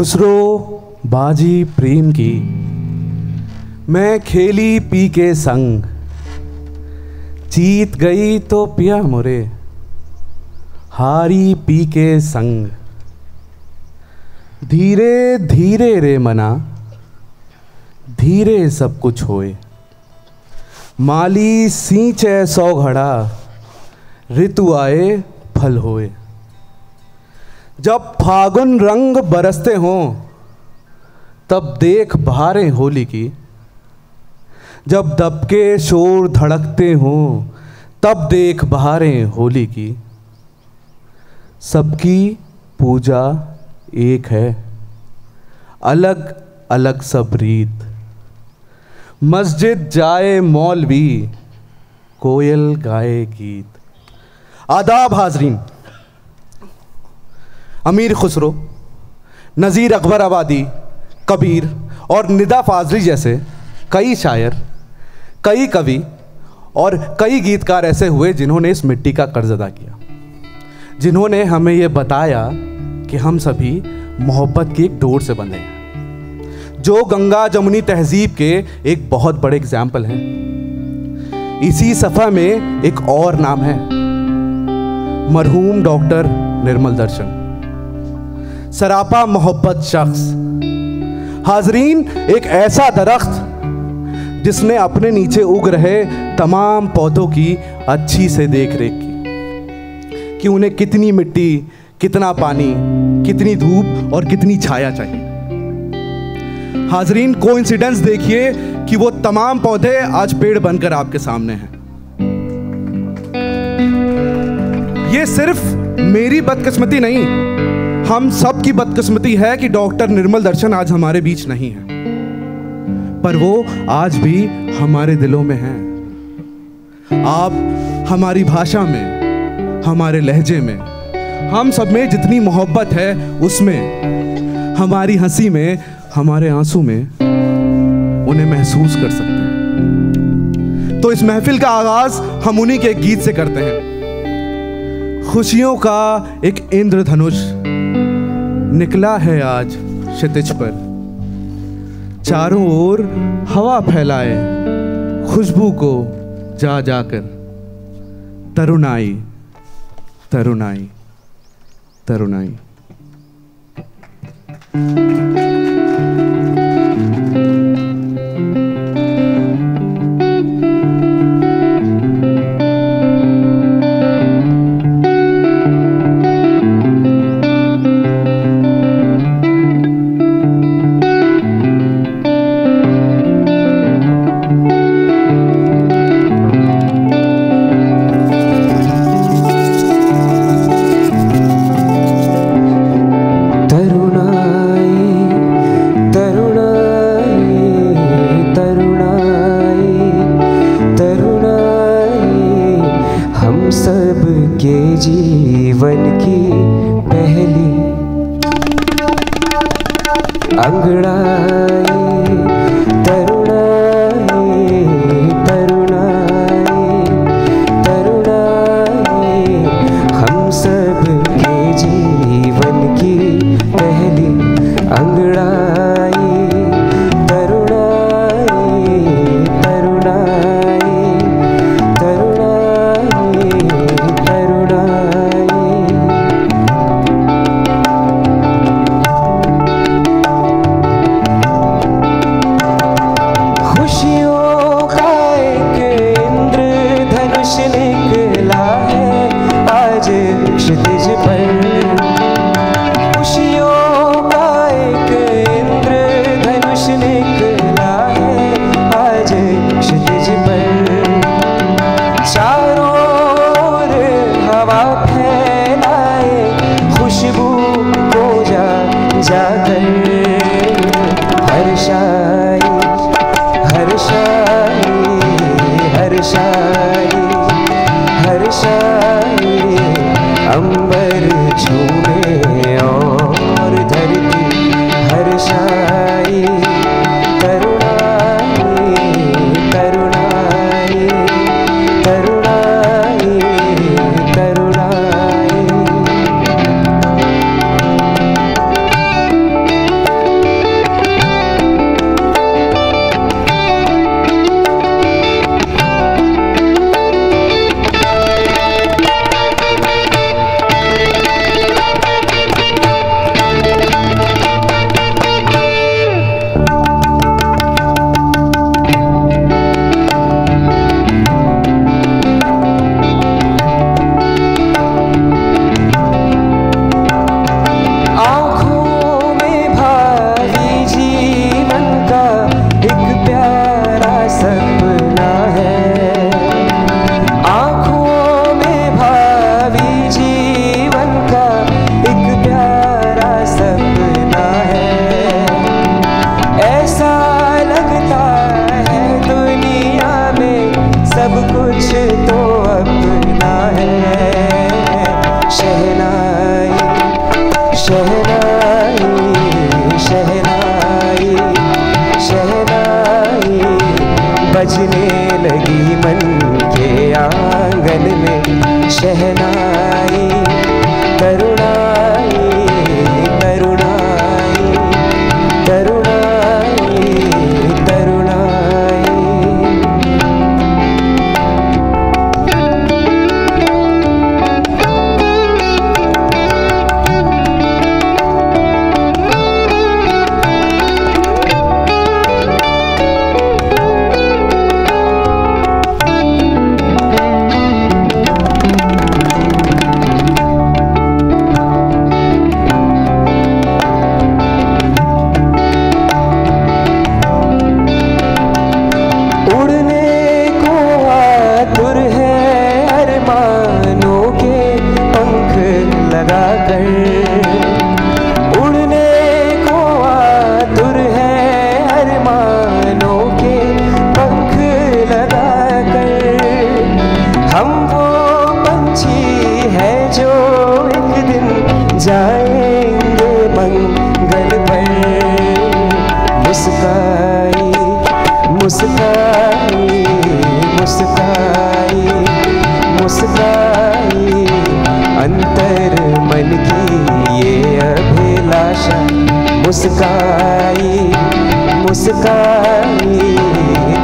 खुसरो बाजी प्रेम की, मैं खेली पी के संग, जीत गई तो पिया मोरे, हारी पी के संग। धीरे धीरे रे मना, धीरे सब कुछ होए, माली सींचे सौ घड़ा, ऋतु आए फल होए। जब फागुन रंग बरसते हों, तब देख बहारें होली की, जब दबके शोर धड़कते हों, तब देख बहारें होली की। सबकी पूजा एक है, अलग अलग सब रीत, मस्जिद जाए मौलवी, कोयल गाए गीत। आदाब हाजरीन। अमीर खुसरो, नज़ीर अकबर आबादी, कबीर और निदा फाजली जैसे कई शायर, कई कवि और कई गीतकार ऐसे हुए जिन्होंने इस मिट्टी का कर्ज अदा किया, जिन्होंने हमें ये बताया कि हम सभी मोहब्बत की एक डोर से बंधे हैं, जो गंगा जमुनी तहजीब के एक बहुत बड़े एग्जाम्पल हैं। इसी सफ़ा में एक और नाम है, मरहूम डॉक्टर निर्मल दर्शन, सरापा मोहब्बत शख्स। हाजरीन, एक ऐसा दरख्त जिसने अपने नीचे उग रहे तमाम पौधों की अच्छी से देख रेख की कि उन्हें कितनी मिट्टी, कितना पानी, कितनी धूप और कितनी छाया चाहिए। हाजरीन, कोइंसिडेंस देखिए कि वो तमाम पौधे आज पेड़ बनकर आपके सामने हैं। ये सिर्फ मेरी बदकिस्मती नहीं, हम सब की बदकिस्मती है कि डॉक्टर निर्मल दर्शन आज हमारे बीच नहीं है, पर वो आज भी हमारे दिलों में हैं। आप हमारी भाषा में, हमारे लहजे में, हम सब में जितनी मोहब्बत है उसमें, हमारी हंसी में, हमारे आंसू में उन्हें महसूस कर सकते हैं। तो इस महफिल का आगाज हम उन्हीं के एक गीत से करते हैं। खुशियों का एक इंद्रधनुष निकला है आज क्षितिज पर, चारों ओर हवा फैलाए खुशबू को जा जाकर, तरुणाई तरुणाई तरुणाई। जीवन की पहली अंगड़ाई, तरुणाई तरुणाई तरुणाई, हम सब के जीवन की पहली अंगड़ाई, तरुणाई तरुणाई तरुणाई तरुणाई। खुशियों का एक इंद्रधनुष निकला है आज क्षितिज पर, खुशियों का एक इंद्रधनुष निकला है आज क्षितिज पर, चारों ओर हवा फैलाए खुशबू को जा जाकर, हर्षाई हर्षाई हर्षाई हर्षाई, अंबर छू दिन जाएंगे मंगल पर। मुस्काई मुस्काई मुस्काई मुस्काई अंतर मन की ये अभिलाषा। मुस्काई मुस्काई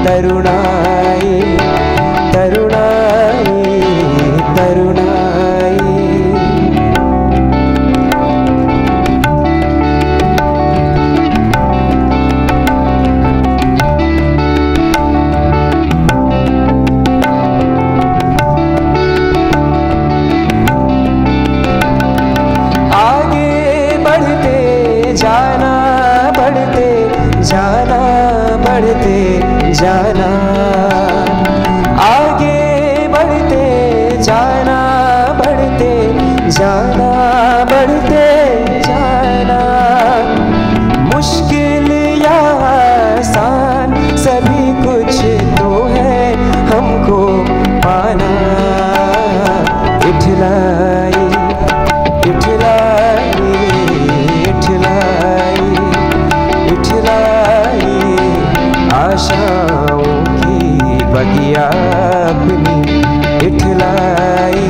तरुणाई तरुणाई तरुणाई। आगे बढ़ते जाना बढ़ते जाना बढ़ते जाना। आगे बढ़ते जाना बढ़ते जाना बढ़ते जाना। मुश्किल या आसान सभी कुछ तो है हमको पाना। इठलाई इठलाई इठलाई इठलाई आशाओं की बगिया अपनी। इठलाई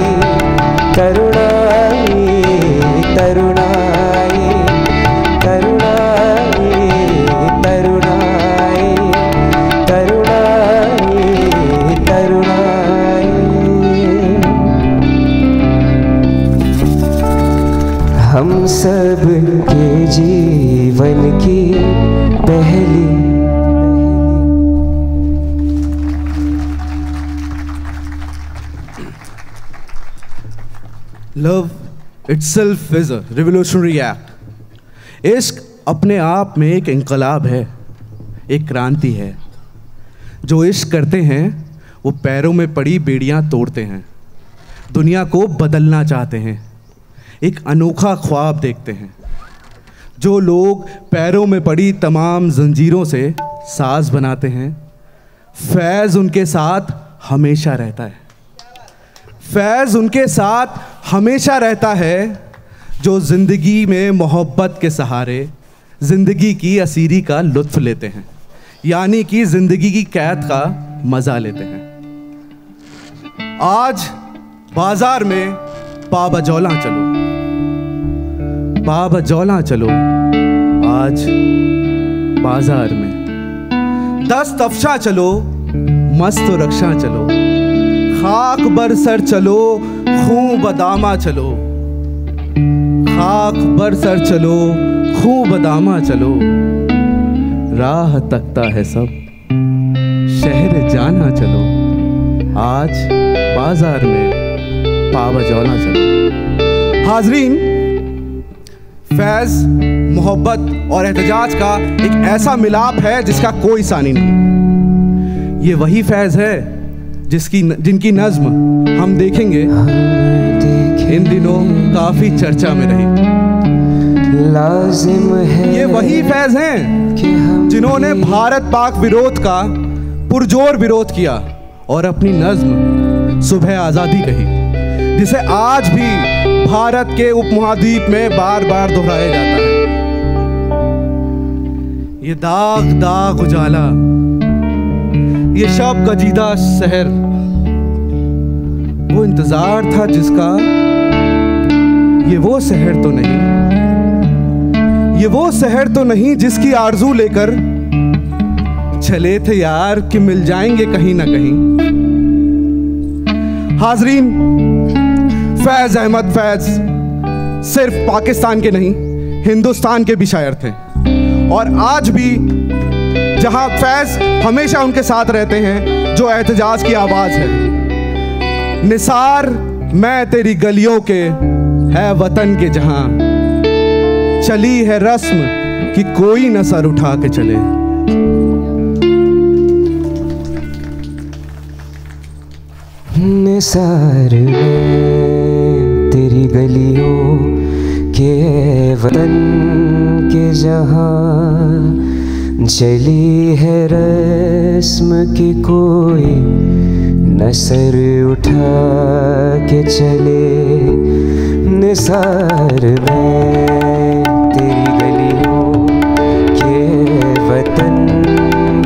तरुणाई तरुणाई तरुणाई तरुणाई तरुणाई तरुणाई। हम सब के जीवन की पहली love itself is a revolutionary act. इश्क अपने आप में एक इंकलाब है, एक क्रांति है। जो इश्क करते हैं वो पैरों में पड़ी बेड़ियां तोड़ते हैं, दुनिया को बदलना चाहते हैं, एक अनोखा ख्वाब देखते हैं। जो लोग पैरों में पड़ी तमाम जंजीरों से साज बनाते हैं, फैज़ उनके साथ हमेशा रहता है। फैज़ उनके साथ हमेशा रहता है जो ज़िंदगी में मोहब्बत के सहारे ज़िंदगी की असीरी का लुत्फ़ लेते हैं, यानी कि ज़िंदगी की कैद का मज़ा लेते हैं। आज बाज़ार में बाबजौला चलो, बाबजौला चलो आज बाज़ार में। दस्त अफशा चलो मस्त रक्षा चलो, खाक बर सर चलो खूं बदामा चलो, खाक बर सर चलो खूं बदामा चलो। राह तकता है सब शहर जाना चलो, आज बाजार में बाबजौला चलो। हाजरीन, फैज़ मोहब्बत और एहतजाज का एक ऐसा मिलाप है जिसका कोई सानी नहीं। ये वही फैज़ है जिनकी नज़्म हम देखेंगे इन दिनों काफ़ी चर्चा में रही। लाजिम है ये वही फैज़ हैं जिन्होंने भारत पाक विरोध का पुरजोर विरोध किया और अपनी नज़्म सुबह आज़ादी कही, जिसे आज भी भारत के उपमहाद्वीप में बार बार दोहराया जाता है। ये दाग दाग उजाला, ये शब गजीदा शहर, वो इंतजार था जिसका, ये वो शहर तो नहीं, ये वो शहर तो नहीं जिसकी आरज़ू लेकर चले थे यार कि मिल जाएंगे कहीं ना कहीं। हाजरीन, फैज़ अहमद फैज़ सिर्फ पाकिस्तान के नहीं हिंदुस्तान के भी शायर थे, और आज भी जहां फैज़ हमेशा उनके साथ रहते हैं जो एहतजाज की आवाज़ है। निसार मैं तेरी गलियों के है वतन के जहां, चली है रस्म कि कोई न सर उठा के चले। निसार में तेरी गलियों के वतन के जहां, चली है रस्म की कोई न सर उठा के चले। निसार में तेरी गलियों के वतन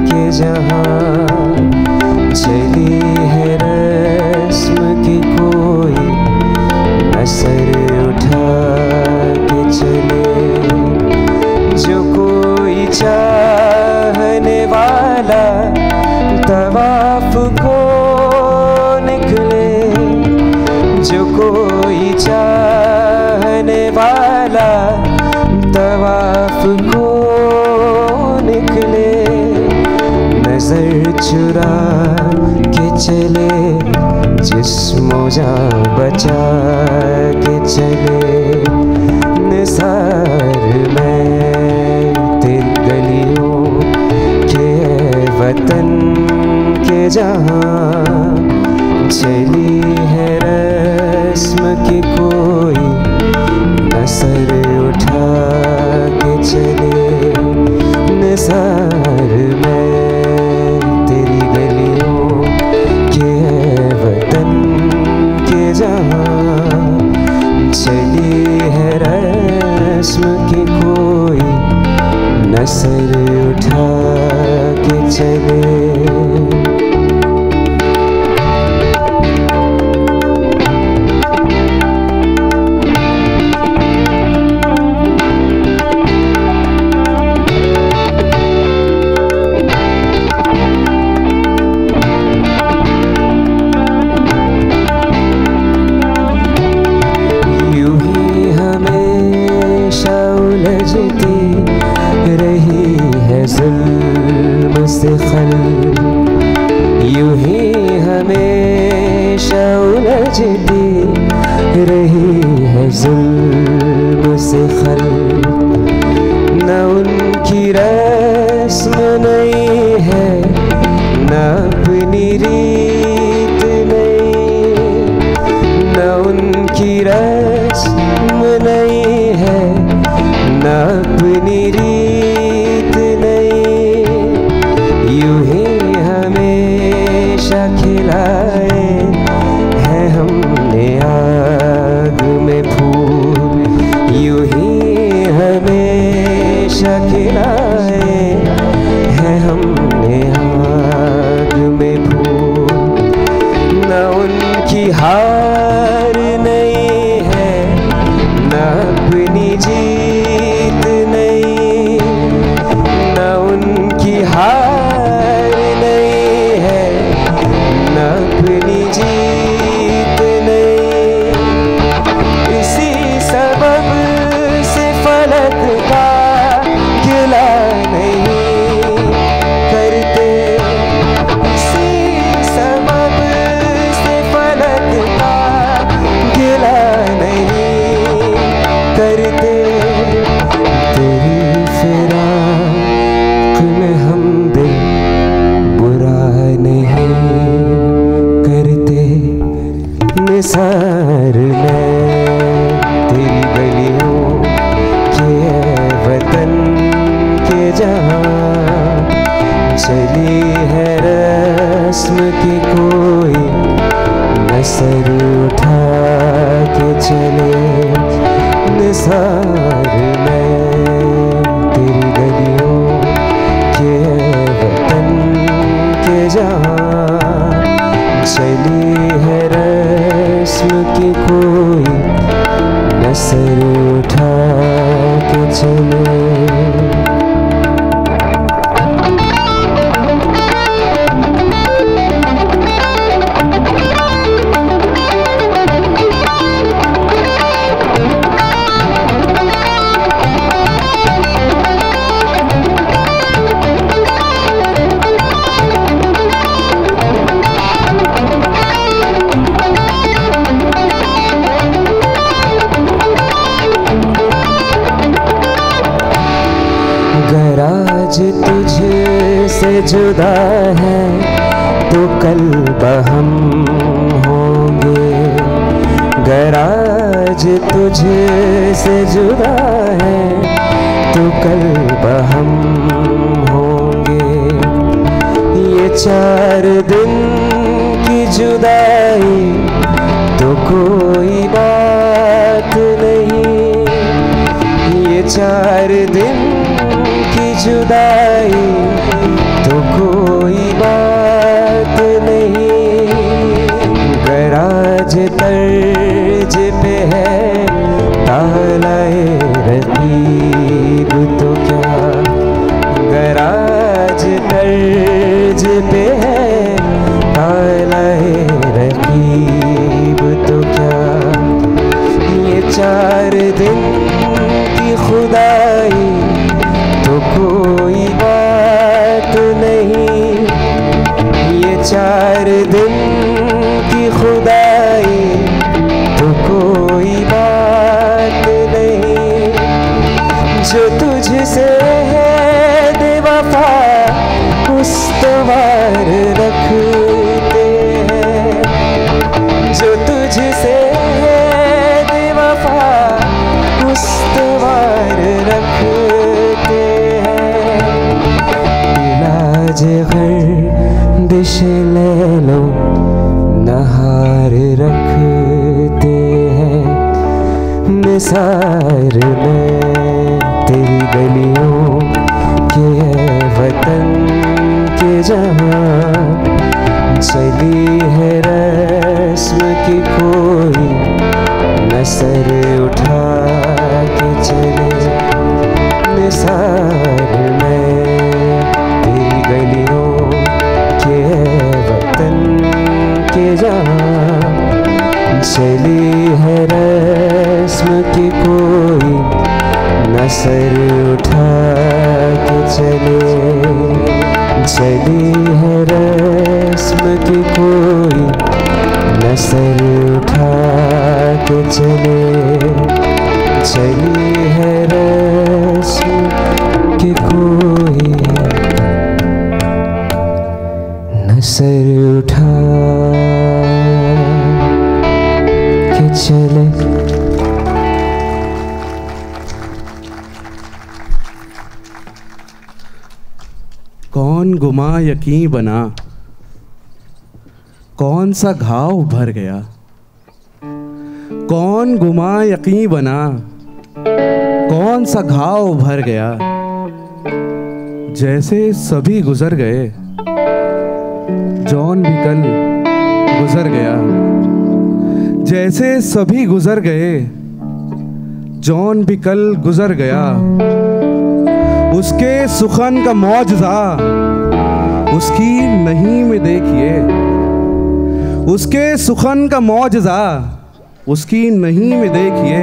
के जहाँ चली है रस्म की कोई असर उठा के चले। जो कोई चाहने वाला तवाफ को निकले, जो कोई चाहने वाला तवाफ को निकले, नजर चुरा के चले, जिस्मो जान बचा के चले। निसार में तेरी गलियों के वतन के जहाँ चली है रस्म की कोई असर उठा के चले। निसार में तेरी गलियों के वतन के जहाँ चली है रस्म की कोई नसर उठा के चले। रही है जुल्म से खल, यूं ही हमेशा उलझती रही है जुल्म से खल। न उनकी रस्म नहीं है, न अपनी रीत नहीं, न उनकी रस्म नहीं है, न अपनी रीत नहीं। यूं ही हमेशा खिलाए हैं हमने आग में फूल, यूं ही हमेशा खिलाए हैं हमने आग में फूल। न उनकी हार नहीं है, न अपनी जीत नहीं, न उनकी हार नहीं है, न अपनी जीत नहीं। इसी सबब से फलक का गिला नहीं करते, इसी सबब से फलक का गिला नहीं करते। तेरी फिराक में हम दिल बुरा नहीं करते। निसार में तेरी गलियों के वतन के जहाँ चली है रस्म की कोई नसर उठा के चले। निसार में तेरी गलियों के वतन के जहाँ चली है रस्म की कोई नसर उठा के चले। आज तुझसे जुदा है तो कल बहम होंगे, गर आज तुझसे जुदा है तो कल बहम होंगे। ये 4 दिन की जुदाई तो कोई बात 4 दिन की जुदाई तो कोई बात नहीं, गराज तर्ज पे है तालाए रकीब तो क्या, गराज तर्ज पे है तालाए रकीब तो क्या। ये 4 दिन की खुदाई तो कोई बात नहीं, ये 4 दिन की खुदाई तो कोई बात नहीं। जो तुझसे है बेवफा उस्तवार रखते हैं, जो तुझसे है बेवफा उस्तवार रखते हैं। इलाज गर्दिश ले लो नहार रखते हैं, निसार में तेरी गलियों के वतन के जहाँ चली है रस्म की कोई न सर उठा के चले। निसार में तेरी गलियों के वतन के जहाँ चली है रस्म की कोई न सर उठा के चले। चली है रस्म की कोई न सर उठा के चले, चली है रस्म की कोई न सर उठा के चले। कौन गुमा यकीन बना, कौन सा घाव भर गया, कौन गुमा यकीन बना, कौन सा घाव भर गया। जैसे सभी गुजर गए जॉन भी कल गुजर गया, जैसे सभी गुजर गए जॉन भी कल गुजर गया। उसके सुखन का मौजज़ा उसकी नहीं में देखिए, उसके सुखन का मौजज़ा उसकी नहीं में देखिए।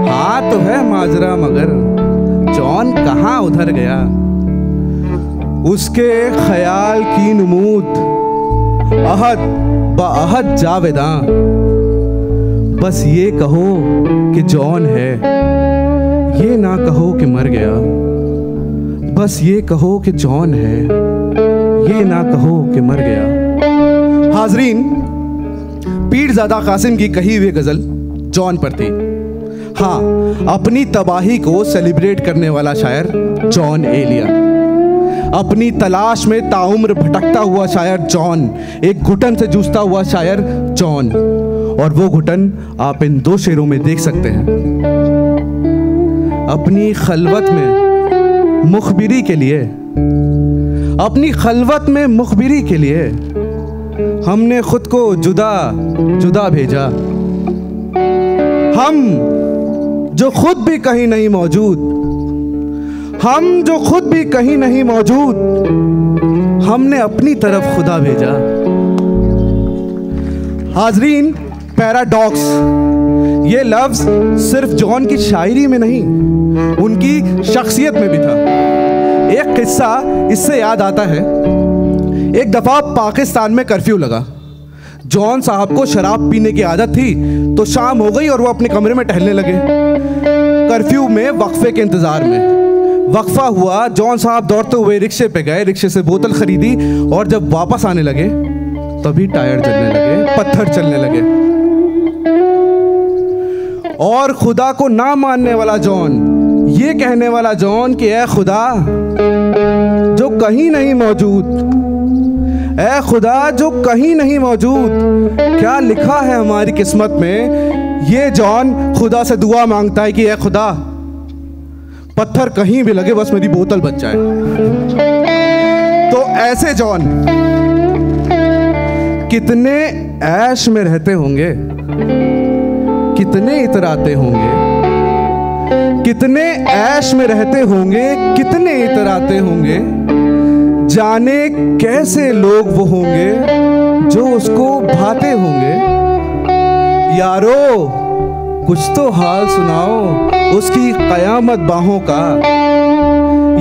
हाँ तो है माजरा मगर जॉन कहाँ उधर गया। उसके ख्याल की नमूद अहद बअहद जावेदां, बस ये कहो कि जॉन है, ये ना कहो कि मर गया। बस ये कहो कि जॉन है, ये ना कहो कि मर गया। हाजरीन, पीरज़ादा कासिम की कही हुई गज़ल जॉन पर थी। हाँ, अपनी तबाही को सेलिब्रेट करने वाला शायर जॉन एलिया, अपनी तलाश में ताउम्र भटकता हुआ शायर जॉन, एक घुटन से जूझता हुआ शायर जॉन। और वो घुटन आप इन 2 शेरों में देख सकते हैं। अपनी खलवत में मुखबिरी के लिए, अपनी खलवत में मुखबिरी के लिए हमने खुद को जुदा जुदा भेजा। हम जो खुद भी कहीं नहीं मौजूद, हम जो खुद भी कहीं नहीं मौजूद, हमने अपनी तरफ खुदा भेजा। हाजरीन, पैराडॉक्स ये लफ्ज़ सिर्फ जॉन की शायरी में नहीं, उनकी शख्सियत में भी था। एक किस्सा इससे याद आता है। एक दफ़ा पाकिस्तान में कर्फ्यू लगा। जॉन साहब को शराब पीने की आदत थी, तो शाम हो गई और वो अपने कमरे में टहलने लगे। कर्फ्यू में वक्फे के इंतज़ार में वक्फा हुआ, जॉन साहब दौड़ते हुए रिक्शे पे गए, रिक्शे से बोतल खरीदी और जब वापस आने लगे तभी टायर जलने लगे, पत्थर चलने लगे। और खुदा को ना मानने वाला जॉन, ये कहने वाला जॉन कि ऐ खुदा जो कहीं नहीं मौजूद, ऐ खुदा जो कहीं नहीं मौजूद, क्या लिखा है हमारी किस्मत में। ये जॉन खुदा से दुआ मांगता है कि ऐ खुदा पत्थर कहीं भी लगे, बस मेरी बोतल बच जाए। तो ऐसे जॉन कितने ऐश में रहते होंगे, कितने इतराते होंगे, कितने ऐश में रहते होंगे, कितने इतराते होंगे। जाने कैसे लोग वो होंगे जो उसको भाते होंगे। यारो कुछ तो हाल सुनाओ उसकी कयामत बाहों का।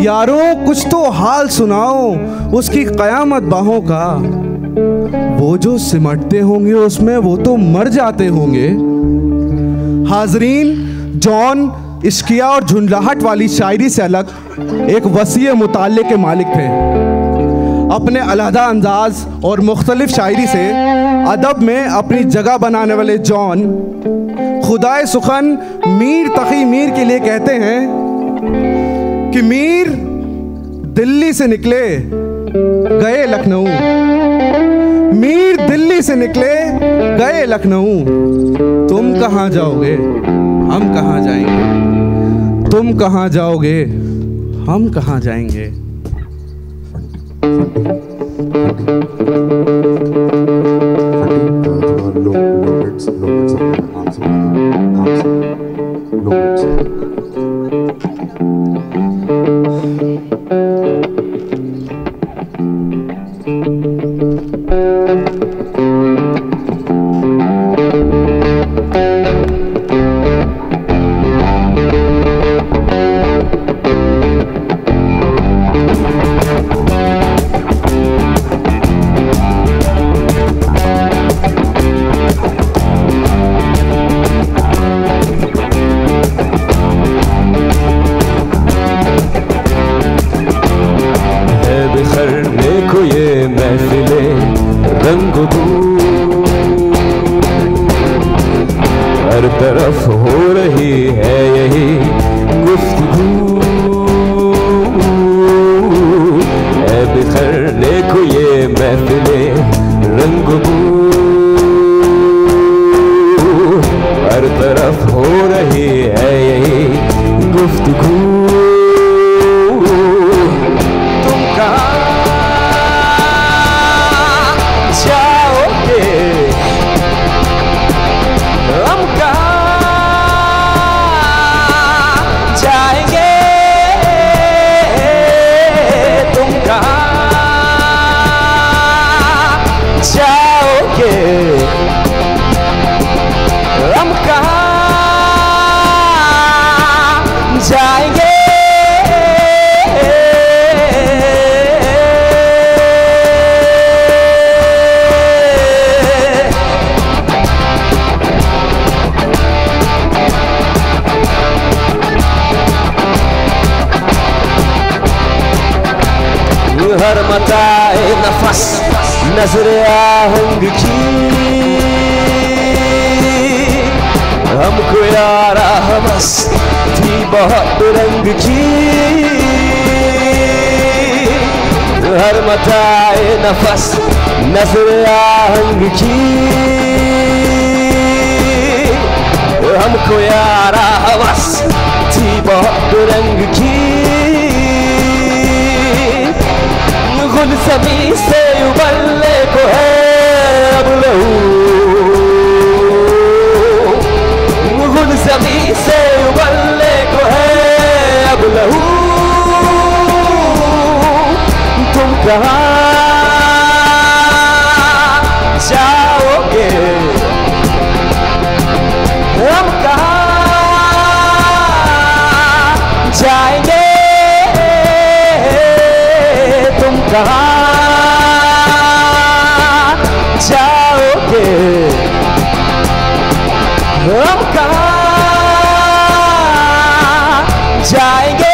यारो कुछ तो हाल सुनाओ उसकी कयामत बाहों का। वो जो सिमटते होंगे उसमें वो तो मर जाते होंगे। हाजरीन, जॉन इश्किया और झुंझलाहट वाली शायरी से अलग एक वसीए मुताले के मालिक थे। अपने अलहदा अंदाज और मुख्तलिफ शायरी से अदब में अपनी जगह बनाने वाले जॉन खुदाए सुखन मीर तकी मीर के लिए कहते हैं कि मीर दिल्ली से निकले गए लखनऊ, मीर दिल्ली से निकले गए लखनऊ। तुम कहाँ जाओगे हम कहाँ जाएंगे, तुम कहाँ जाओगे हम कहाँ जाएंगे। हर तरफ हो रही है यही गुफ्तगू, है बिखरने को ये महफिले रंग बू। हर तरफ हो रही है यही गुफ्तगू। तुम कहाँ जाओगे हम कहाँ जाएंगे, तुम कहाँ जाओगे हम कहाँ जाएंगे। हर मताए नफस नजर आहंग की हमको यार हवस थी बहुत रंग की। हर मताए नफस नजर आहंग की हमको यार हवस थी बहुत रंग की। गुलज़मी से उबलने को है अब लहू, गुलज़मी से उबलने को है अब लहू। तुम कहाँ जाओगे हम कहाँ जाएंगे, तुम कहाँ जाओगे हम कहाँ जाएंगे।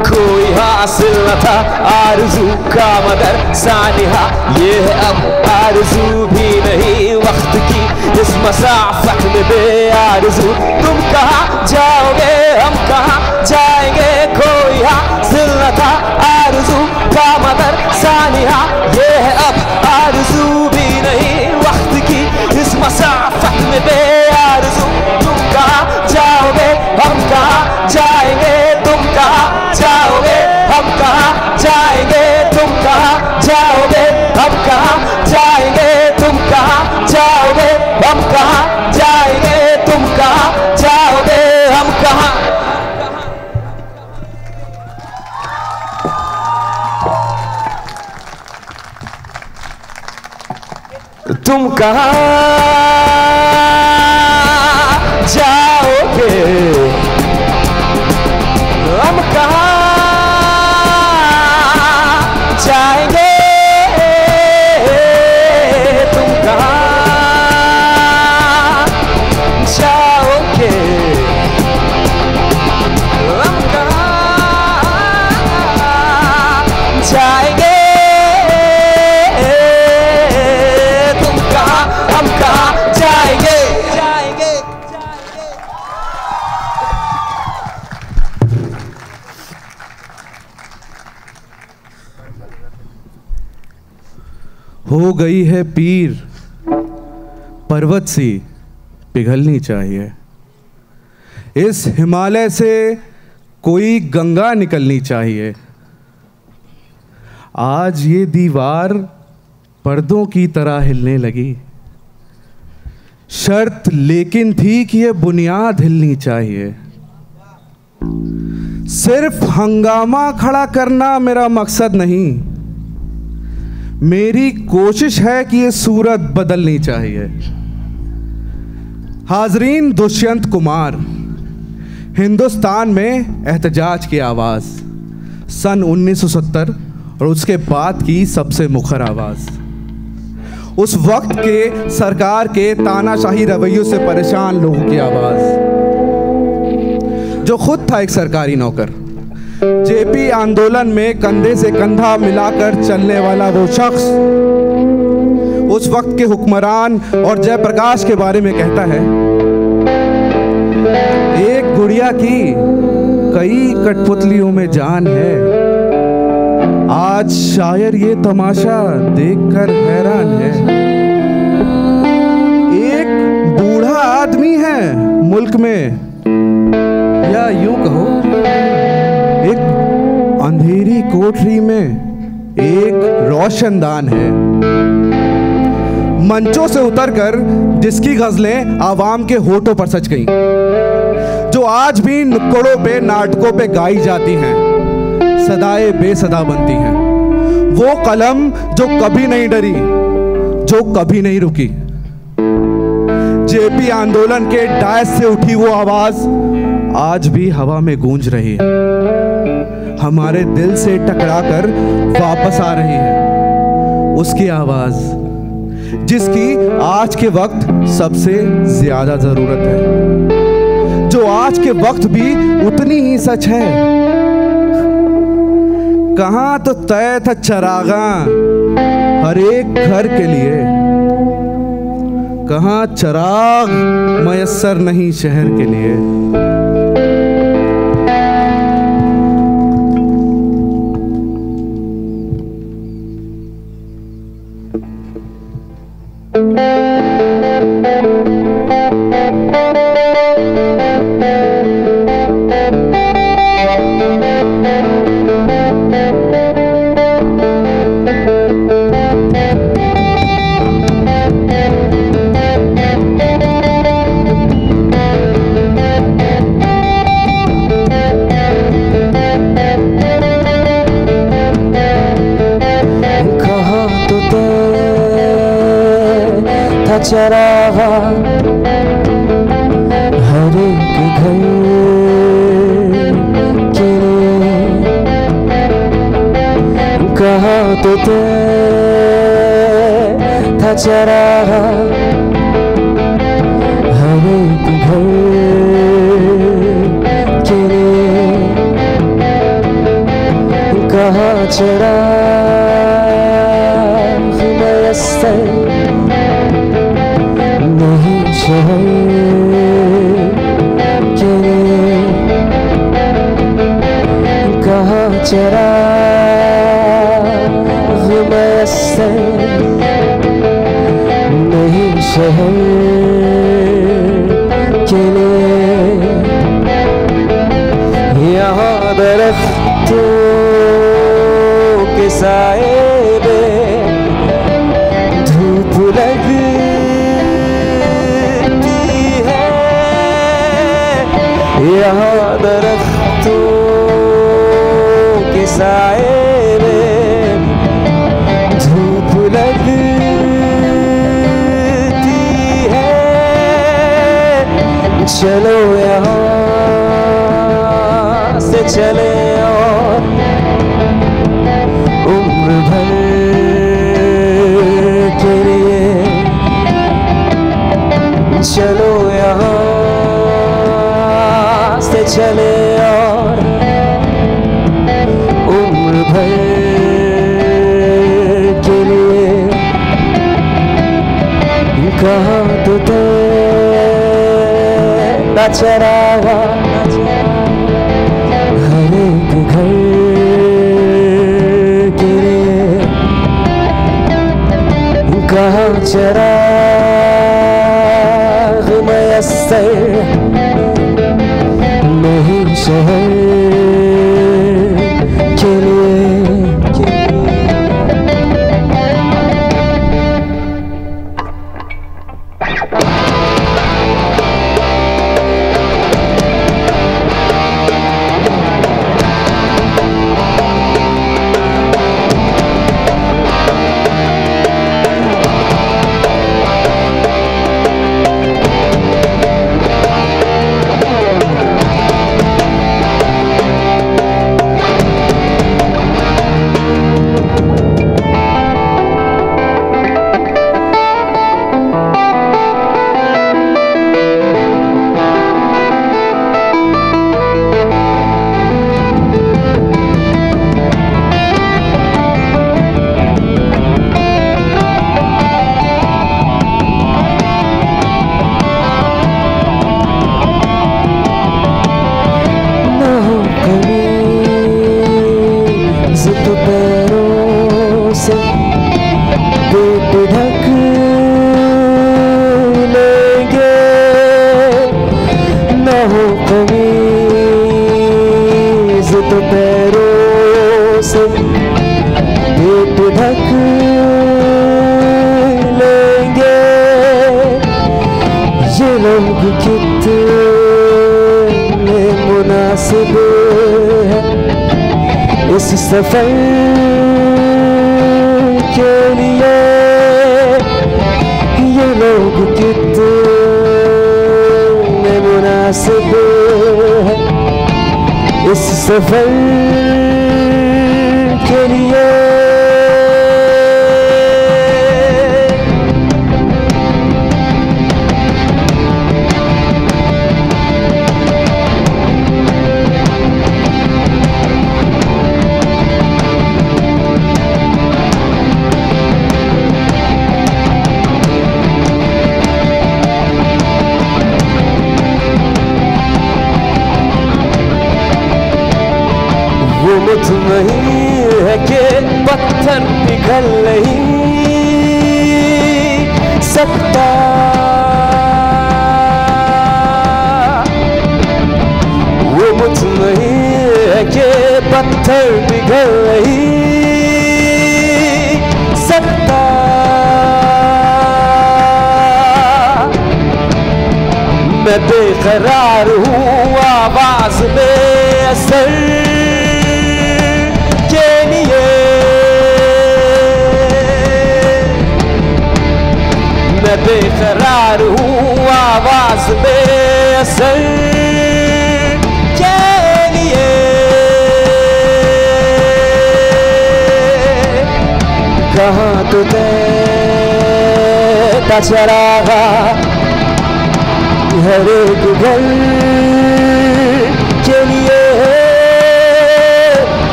कोई हासिल न था आरज़ू का मगर सानिहा ये है अब आरज़ू भी नहीं वक्त की इस मसाफत में बेआरज़ू तुम कहाँ जाओगे हम कहाँ जाएंगे कोई हासिल न था आरज़ू का मगर सानिहा ये है अब आरज़ू भी नहीं वक्त की इस मसाफत में बेआरज़ू तुम कहाँ जाओगे हम कहाँ जाएंगे तुम कहाँ जाओगे हम कहाँ जाएंगे तुम कहाँ जाओगे हम कहाँ जाएंगे तुम कहाँ जाओगे हम कहाँ जाएंगे तुम कहाँ जाओगे हम कहाँ तुम कहाँ जाओगे हम कहाँ जाएंगे तुम कहाँ जाओगे हम कहाँ जाएंगे तुम कहाँ हम कहाँ जाएंगे जाएंगे हो गई है पीर पर्वत सी पिघलनी चाहिए, इस हिमालय से कोई गंगा निकलनी चाहिए। आज ये दीवार पर्दों की तरह हिलने लगी, शर्त लेकिन थी कि ये बुनियाद हिलनी चाहिए। सिर्फ हंगामा खड़ा करना मेरा मकसद नहीं, मेरी कोशिश है कि ये सूरत बदलनी चाहिए। हाजरीन, दुष्यंत कुमार, हिंदुस्तान में एहतजाज की आवाज़, सन 1970 और उसके बाद की सबसे मुखर आवाज़। उस वक्त के सरकार के तानाशाही रवैयों से परेशान लोगों की आवाज़, जो खुद था एक सरकारी नौकर। जेपी आंदोलन में कंधे से कंधा मिलाकर चलने वाला वो शख्स उस वक्त के हुक्मरान और जयप्रकाश के बारे में कहता है, एक गुड़िया की कई कठपुतलियों में जान है, आज शायर ये तमाशा देखकर हैरान है। एक बूढ़ा आदमी है मुल्क में, या यूं कहो एक अंधेरी कोठरी में एक रोशनदान है। मंचों से उतरकर जिसकी गजलें आवाम के होठों पर सज गईं, जो आज भी नुक्कड़ों पे नाटकों पे गाई जाती हैं, सदाए बेसदा बनती हैं। वो कलम जो कभी नहीं डरी, जो कभी नहीं रुकी। जेपी आंदोलन के डायस से उठी वो आवाज आज भी हवा में गूंज रही है, हमारे दिल से टकराकर वापस आ रही है। उसकी आवाज जिसकी आज के वक्त सबसे ज्यादा जरूरत है, जो आज के वक्त भी उतनी ही सच है। कहाँ तो तय था चरागा हर एक घर के लिए, कहाँ चराग मयस्सर नहीं शहर के लिए। चरागा हर एक घर के कहाँ तो था चरागा हर एक घर के चराग मैसर नहीं शहर के लिए, यहाँ दरख्तों के साए में धूप लगती है, यहाँ दरख्तों के साए में धूप लगती है। चलो यहाँ से चले और उम्र भर के लिए, चलो यहाँ से चले और उम्र भर के लिए। कहाँ तो तेरा चरागा हर एक घर के लिए, कहाँ चराग मैसर नहीं शहर के लिए। कितने मुनासिब है इस सफर के लिए, ये लोग कितने मुनासिब है इस सफर के लिए। वो मुतमईन है कि पत्थर पिघल नहीं सकता, वो मुतमईन है कि पत्थर पिघल नहीं सकता। मैं बेकरार हूँ आवाज में असर के लिए, मैं बेकरार हूँ आवाज में असर के लिए। कहाँ तो तेरा चरागा हर एक घर के लिए,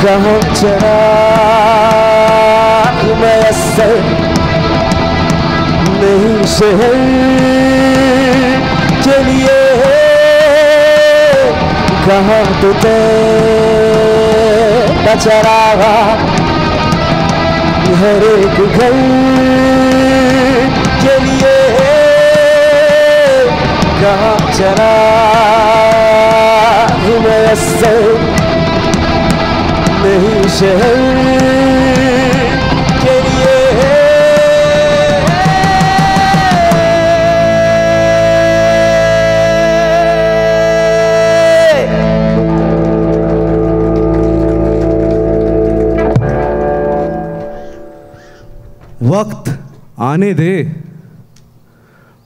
कहाँ चराग मैसर नहीं शहर के लिए, कहाँ तो तेरा का चरागा हर एक घर के लिए कहाँ चराग मैसर नहीं शहर के लिए। वक्त आने दे,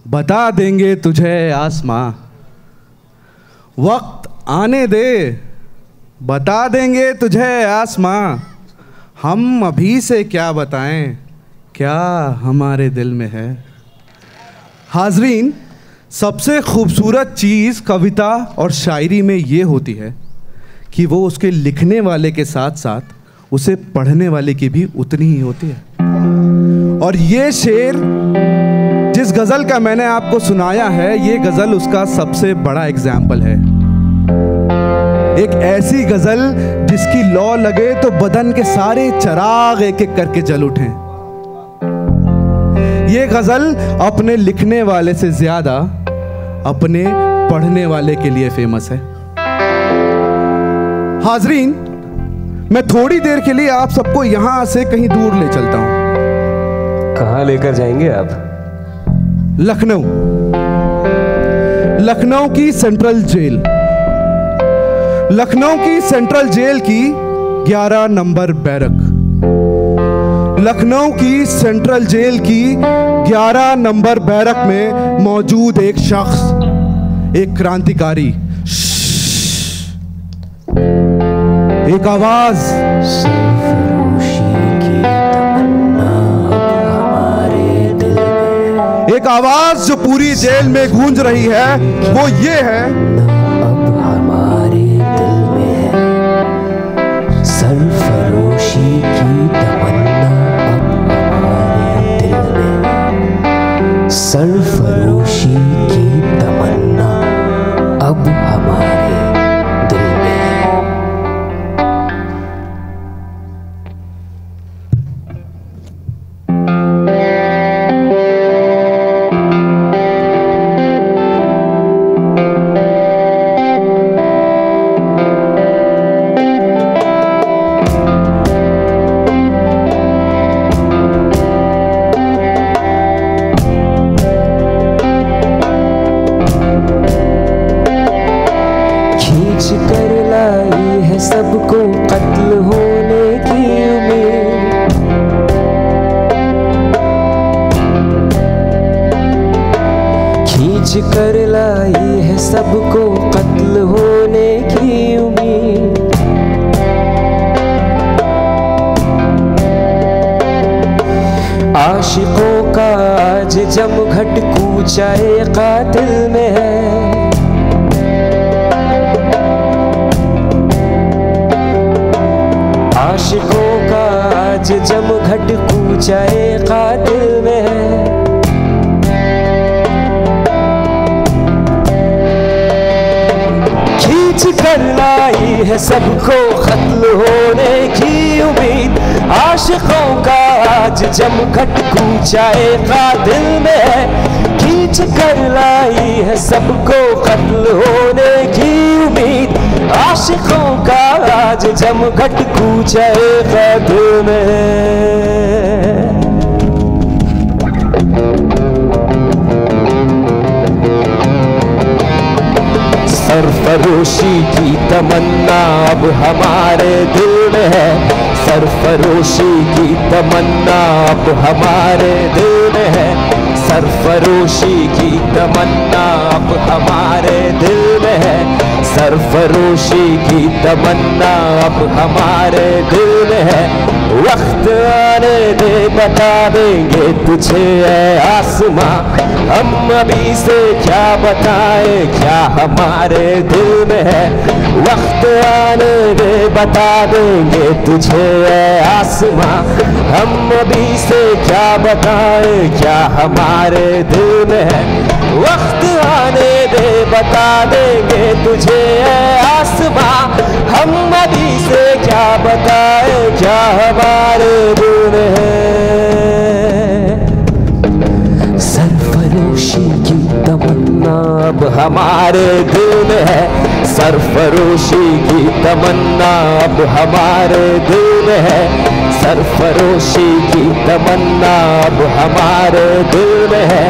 बता देंगे तुझे आसमां। वक्त आने दे, बता देंगे तुझे आसमां। हम अभी से क्या बताएं, क्या हमारे दिल में है। हाज़रीन, सबसे खूबसूरत चीज़ कविता और शायरी में ये होती है कि वो उसके लिखने वाले के साथ साथ उसे पढ़ने वाले की भी उतनी ही होती है। और ये शेर जिस गज़ल का मैंने आपको सुनाया है, ये गज़ल उसका सबसे बड़ा एग्जाम्पल है। एक ऐसी गज़ल जिसकी लौ लगे तो बदन के सारे चराग एक एक करके जल उठें। ये गज़ल अपने लिखने वाले से ज़्यादा अपने पढ़ने वाले के लिए फेमस है। हाज़रीन, मैं थोड़ी देर के लिए आप सबको यहाँ से कहीं दूर ले चलता हूँ। कहाँ लेकर जाएंगे आप? लखनऊ। लखनऊ की सेंट्रल जेल। लखनऊ की सेंट्रल जेल की 11 नंबर बैरक। लखनऊ की सेंट्रल जेल की 11 नंबर बैरक में मौजूद एक शख्स, एक क्रांतिकारी, एक आवाज, एक आवाज जो पूरी जेल में गूंज रही है, वो ये है, अब हमारे दिल में है सरफरोशी की तमन्ना। अब हमारे दिल में सरफरोशी की तमन्ना अब हमारे दिल में है। कर लाई है सबको कत्ल होने की उम्मीद, खींच कर लाई है सबको कत्ल होने की उम्मीद। आशिकों का आज जमघट कूचाए कातिल में है, आशिकों का आज जमघट कूचाए कातिल में है। खींच कर लाई है सबको कत्ल होने की उम्मीद, आशिकों का आज जमघट कूचाए कातिल में है। खींच कर लाई है सबको कत्ल होने की उम्मीद, आशिकों का आज जमघट कूचाए कातिल में है। सरफरोशी की तमन्ना अब हमारे दिल में है, सरफरोशी की तमन्ना अब हमारे दिल में है, सरफरोशी की तमन्ना अब हमारे दिल में है, सरफरोशी की तमन्ना अब हमारे दिल में है। वक्त आने दे, बता देंगे तुझे ऐ आसमां, हम अभी से क्या बताएं, क्या हमारे दिल में है। वक्त आने दे, बता देंगे तुझे ऐ आसमां, हम अभी से क्या बताएं, क्या हमारे दिल में है। वक्त आने दे बता देंगे तुझे ऐ आसमां, हम अभी से क्या बताए क्या हमारे दिल में है। सरफरोशी की तमन्ना अब हमारे दिल में है, सरफरोशी की तमन्ना अब हमारे दिल में है, सरफरोशी की तमन्ना अब हमारे दिल में है।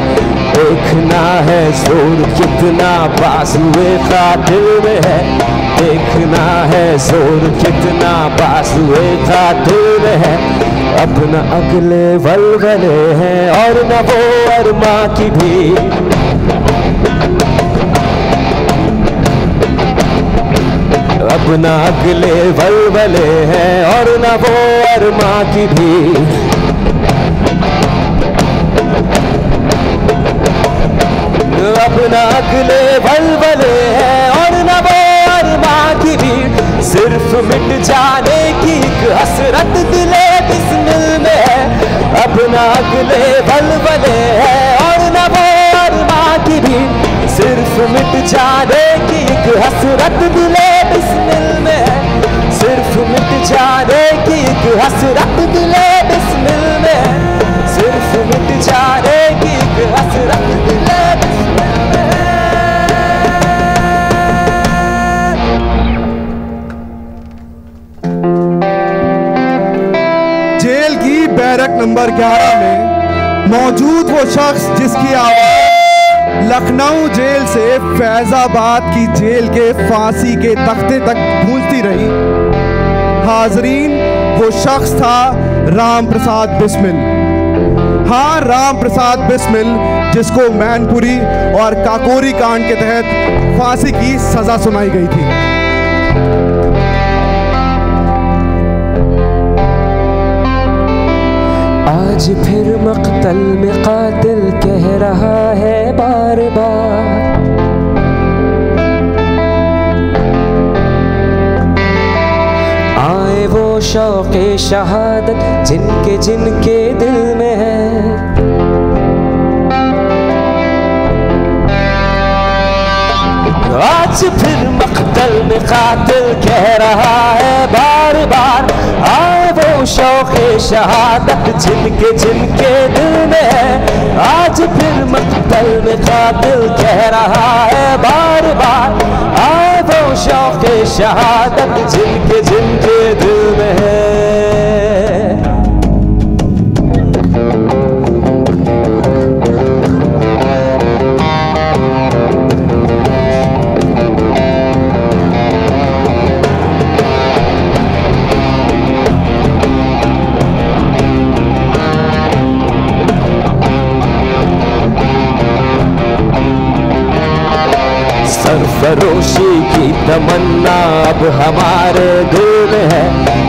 देखना है जोर कितना बाजुए कातिल में है, देखना है जोर कितना बाजुए कातिल में है। अब न अगले वलवले हैं और न वो अरमा की भी, अब न अगले वलवले हैं और न वो अरमा की भी। अब न अगले वलवले हैं और न वो अरमा की भीड़, सिर्फ मिट जाने की एक हसरत दिले बिस्मिल में है। अब न अगले वलवले हैं और न वो अरमा की भीड़, सिर्फ मिट जाने की एक हसरत दिले बिस्मिल में है, सिर्फ मिट जाने की एक हसरत दिले बिस्मिल में है, सिर्फ मिट जाने की एक हसरत दिले बिस्मिल में है। जेल की बैरक नंबर 11 में मौजूद वो शख्स जिसकी आवाज लखनऊ जेल से फैजाबाद की जेल के फांसी के तख्ते तक गूंजती रही। हाजरीन, वो शख्स था राम प्रसाद बिस्मिल। हाँ, राम प्रसाद बिस्मिल, जिसको मैनपुरी और काकोरी कांड के तहत फांसी की सजा सुनाई गई थी। आज फिर मक़तल में कातिल कह रहा है बार बार, आए वो शौक़े शहादत जिनके जिनके दिल में है। आज फिर मक़तल में कातिल कह रहा है बार बार, आए वो शौक़े शहादत जिनके जिनके दिल में है। आज फिर मक़तल में कातिल कह रहा है बार बार, आए वो शौक़े शहादत जिनके जिनके दिल में है। सरफरोशी की तमन्ना अब हमारे दिल में है,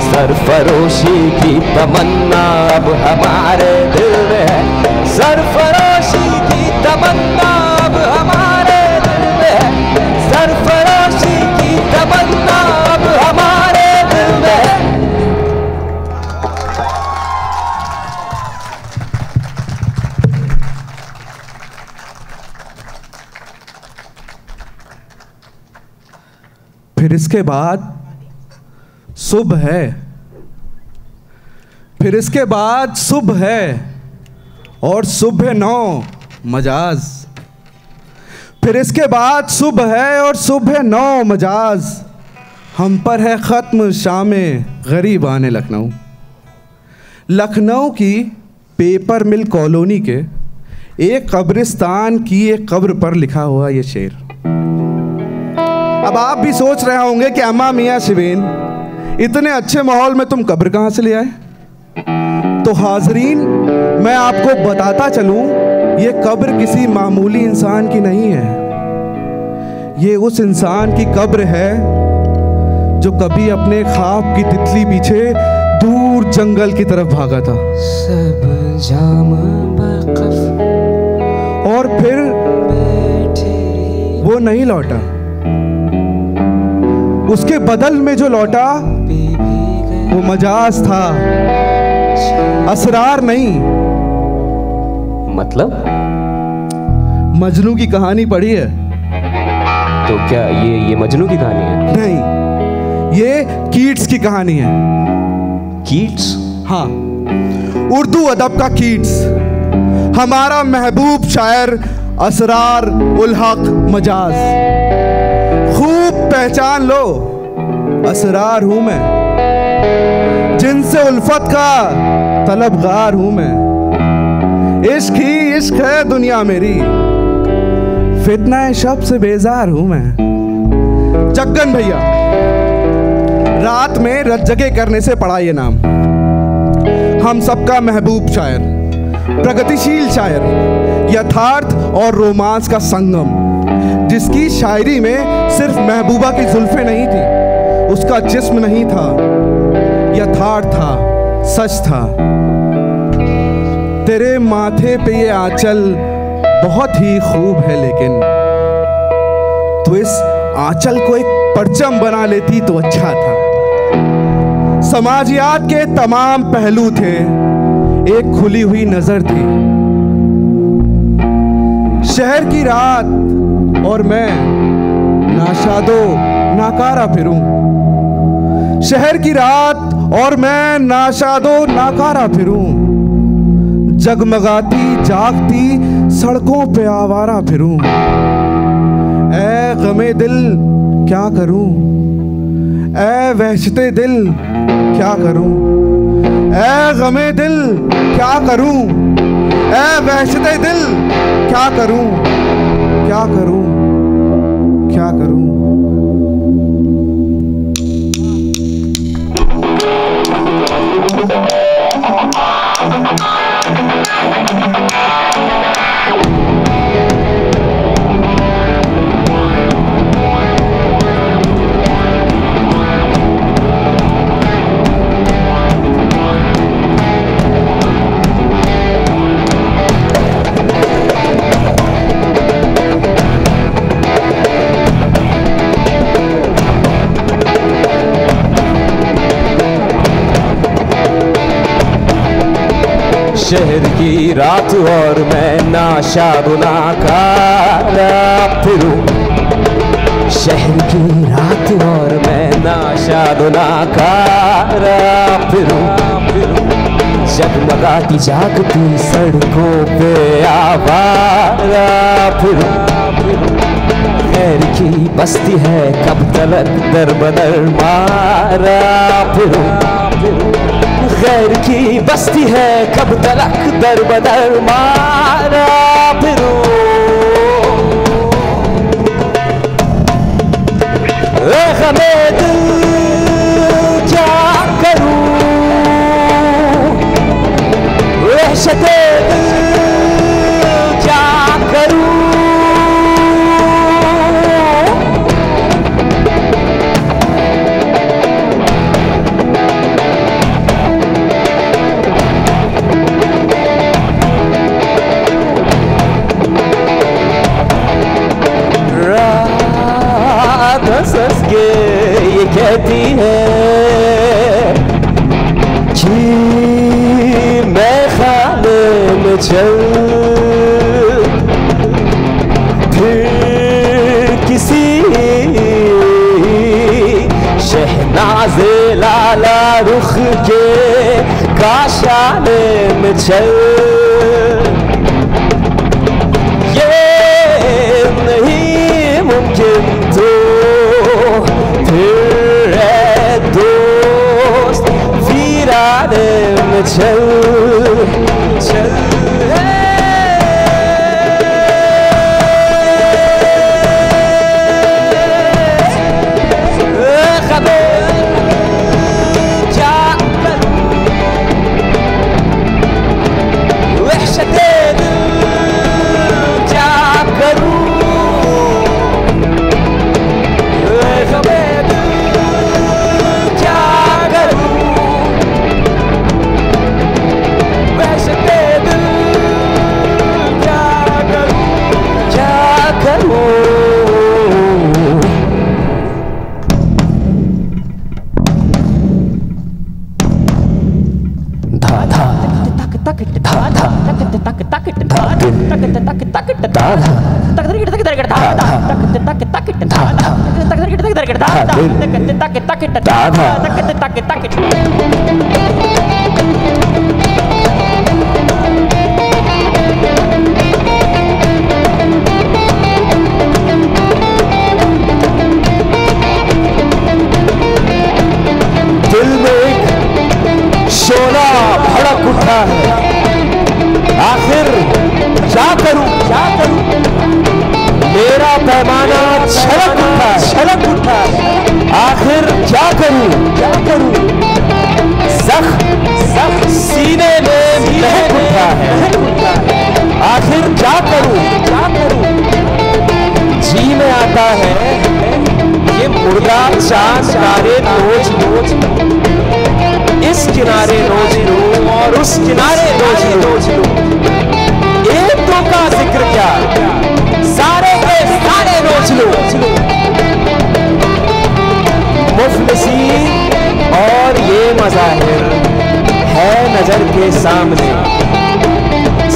सरफरोशी की तमन्ना अब हमारे दिल में है, सरफरोशी की तमन्ना अब हमारे दिल में है, सरफरोशी की तमन्ना अब हमारे दिल में है। फिर इसके बाद सुबह है, फिर इसके बाद सुबह है और सुबह 9 मजाज, फिर इसके बाद सुबह है और सुबह 9 मजाज, हम पर है ख़त्म शामे गरीबाने लखनऊ। लखनऊ की पेपर मिल कॉलोनी के एक कब्रिस्तान की एक कब्र पर लिखा हुआ ये शेर। अब आप भी सोच रहे होंगे कि अम्मा मियाँ शिवेन, इतने अच्छे माहौल में तुम कब्र कहाँ से ले आए? तो हाजरीन, मैं आपको बताता चलूं, ये कब्र किसी मामूली इंसान की नहीं है। ये उस इंसान की कब्र है जो कभी अपने ख्वाब की तितली पीछे दूर जंगल की तरफ भागा था। सब जाम वक़्फ़ और फिर वो नहीं लौटा, उसके बदल में जो लौटा वो मजाज था, असरार नहीं। मतलब मजनू की कहानी पढ़ी है? तो क्या ये मजनू की कहानी है? नहीं, ये कीट्स की कहानी है। कीट्स? हाँ, उर्दू अदब का कीट्स, हमारा महबूब शायर असरार उल हक मजाज। खूब पहचान लो, असरार हूं मैं, जिनसे उल्फत का तलबगार हूं मैं। इश्क ही इश्क है दुनिया मेरी, फितना शब से बेजार हूं मैं। जग्गन भैया, रात में रज्जगे करने से पड़ा ये नाम। हम सबका महबूब शायर, प्रगतिशील शायर, यथार्थ और रोमांस का संगम, जिसकी शायरी में सिर्फ महबूबा की जुल्फें नहीं थी, उसका जिस्म नहीं था, यथार्थ था, सच था। तेरे माथे पे ये आंचल बहुत ही खूब है, लेकिन तो इस आंचल को एक परचम बना लेती तो अच्छा था। समाजियात के तमाम पहलू थे, एक खुली हुई नजर थी। शहर की रात और मैं नाशादो नाकारा फिरूं, शहर की रात और मैं नाशादो नाकारा फिरूं, जगमगाती जागती सड़कों पे आवारा फिरूं। ऐ गमे दिल क्या करूं, ऐ वहशते दिल क्या करूं, ऐ गमे दिल क्या करूं, ऐ वहशते दिल क्या करूं, क्या करूं, क्या करूं। शहर की रात और मैं नाशादो नाकारा फिरूं, शहर की रात और मैं नाशादो नाकारा फिरूं, जगमगाती जागती सड़कों पे आवारा फिरूं। खैर की बस्ती है कब तलक दर बदर मारा फिरूं, खैर की बस्ती है कब तलक दर बदर मारा फिरूं। हमें दिल क्या करूं, वहशते दिल क्या करूं। हंस के ये कहती है कि मैं खाने में चल, फिर किसी शहनाज़े लाला रुख के काशाने में चल। ये नहीं मुमकिन तो फिर है दोस्त वीराने में चल चल। दिल में एक शोला भड़क उठा है, आखिर क्या करूं, मेरा पैमाना छलक उठा है, आखिर क्या करूं, जख्म सीने में महक उठा है, आखिर क्या करूं, जी में आता है ये मुर्दा चांद तारे रोज इस किनारे रोज लूं और उस किनारे रोज लूं, एक दो का जिक्र क्या, सारे के सारे रोज लूं। मुफलिसी और ये मज़ाहिर है नजर के सामने,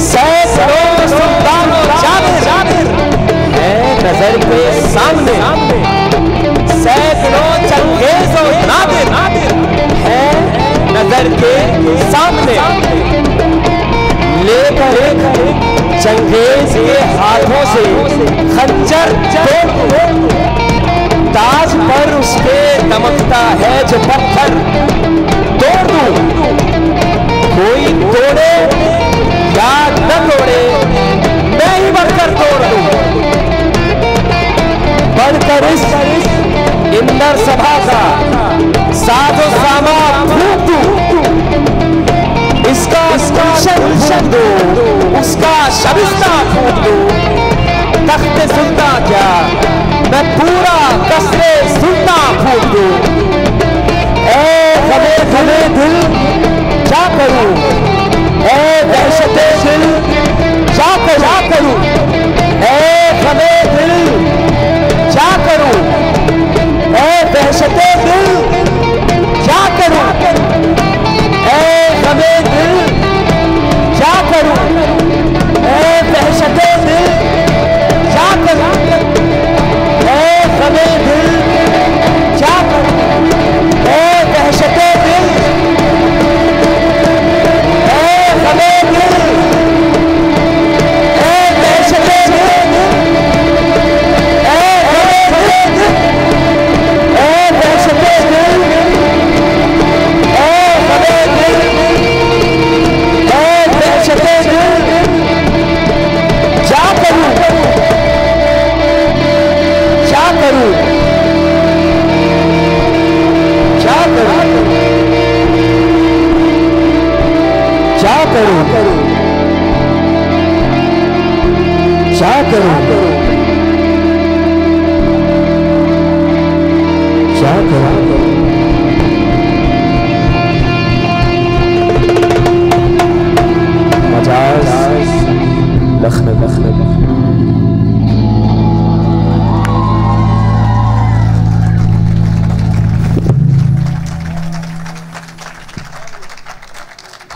सैकड़ों सुल्तान जाबिर है नजर के सामने, सैकड़ों चंगेज और नादिर है नजर के सामने। लेकर चंगेज के हाथों से खंजर ताज पर उसके दमकता है जो पत्थर, तोड़ दूं कोई तोड़े या न तोड़े, मैं ही बढ़कर तोड़ दूं, बढ़कर इस इंदर सभा का साजो सामा फूंक दूं, इसका गुलशन दो, उसका शबिस्ता फूंक दो, तख्ते सुल्तां क्या मैं पूरा कसरे सुल्तां फूंक दूं। ए गमे दिल क्या करूं, ए दहशते दिल क्या करूं, ए गमे दिल क्या करूं, ए दहशते दिल क्या करूं, ए गमे दिल क्या करूं, ए दहशते दिल क्या करूं, ए गमे दिल क्या करूं, ए दहशते दिल, ए गमे दिल, ए दहशते दिल,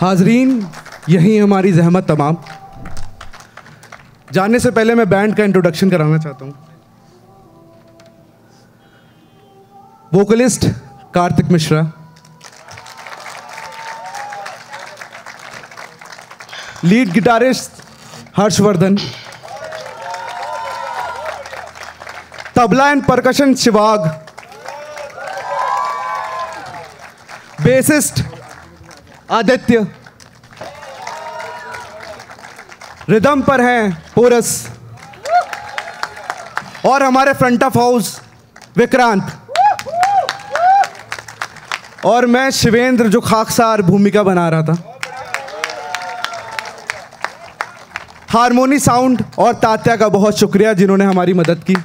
हाजरीन, यही हमारी जहमत तमाम। जाने से पहले मैं बैंड का इंट्रोडक्शन कराना चाहता हूं। Vocalist Kartik Mishra, lead guitarist Harshvardhan, tabla and percussion शिवाग, bassist Aditya, rhythm पर हैं पोरस, और हमारे फ्रंट ऑफ हाउस विक्रांत, और मैं शिवेंद्र जो खाकसार भूमिका बना रहा था। हारमोनी साउंड और तात्या का बहुत शुक्रिया जिन्होंने हमारी मदद की।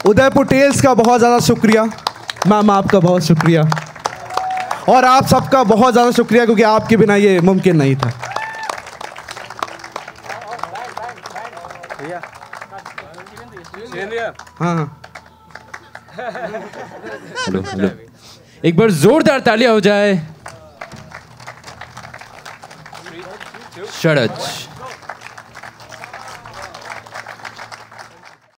उदयपुर टेल्स का बहुत ज़्यादा शुक्रिया मैम, आपका बहुत शुक्रिया, और आप सबका बहुत ज़्यादा शुक्रिया क्योंकि आपके बिना ये मुमकिन नहीं था। हाँ, हेलो हेलो, एक बार जोरदार तालियां हो जाए। शरच